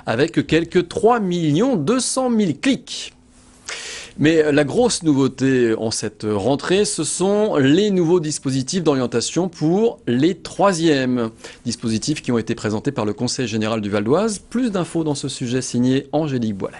avec quelques 3 200 000 clics. Mais la grosse nouveauté en cette rentrée, ce sont les nouveaux dispositifs d'orientation pour les troisièmes. Dispositifs qui ont été présentés par le Conseil général du Val d'Oise. Plus d'infos dans ce sujet signé Angélique Boilet.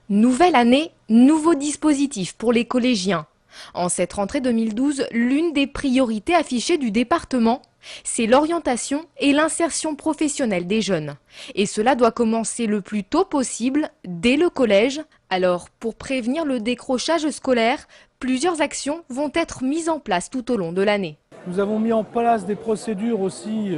Nouvelle année, nouveaux dispositifs pour les collégiens. En cette rentrée 2012, l'une des priorités affichées du département, c'est l'orientation et l'insertion professionnelle des jeunes. Et cela doit commencer le plus tôt possible, dès le collège. Alors, pour prévenir le décrochage scolaire, plusieurs actions vont être mises en place tout au long de l'année. Nous avons mis en place des procédures aussi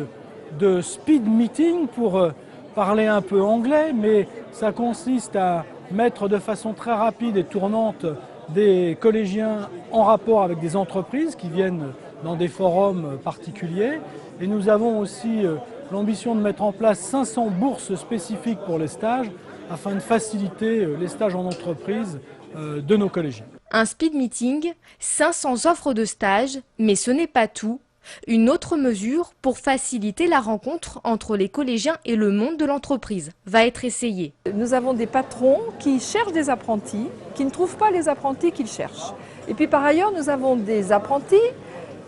de speed meeting pour parler un peu anglais, mais ça consiste à mettre de façon très rapide et tournante des collégiens en rapport avec des entreprises qui viennent dans des forums particuliers. Et nous avons aussi l'ambition de mettre en place 500 bourses spécifiques pour les stages afin de faciliter les stages en entreprise de nos collégiens. Un speed meeting, 500 offres de stage, mais ce n'est pas tout. Une autre mesure pour faciliter la rencontre entre les collégiens et le monde de l'entreprise va être essayée. Nous avons des patrons qui cherchent des apprentis, qui ne trouvent pas les apprentis qu'ils cherchent. Et puis par ailleurs, nous avons des apprentis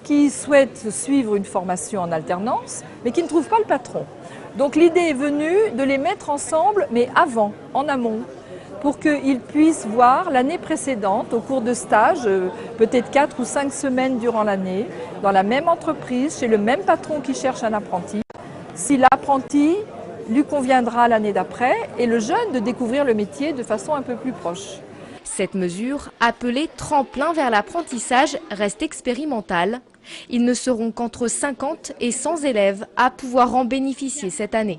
qui souhaitent suivre une formation en alternance, mais qui ne trouvent pas le patron. Donc l'idée est venue de les mettre ensemble, mais avant, en amont, pour qu'ils puissent voir l'année précédente, au cours de stages, peut-être 4 ou 5 semaines durant l'année, dans la même entreprise, chez le même patron qui cherche un apprenti, si l'apprenti lui conviendra l'année d'après, et le jeune de découvrir le métier de façon un peu plus proche. Cette mesure, appelée tremplin vers l'apprentissage, reste expérimentale. Ils ne seront qu'entre 50 et 100 élèves à pouvoir en bénéficier cette année.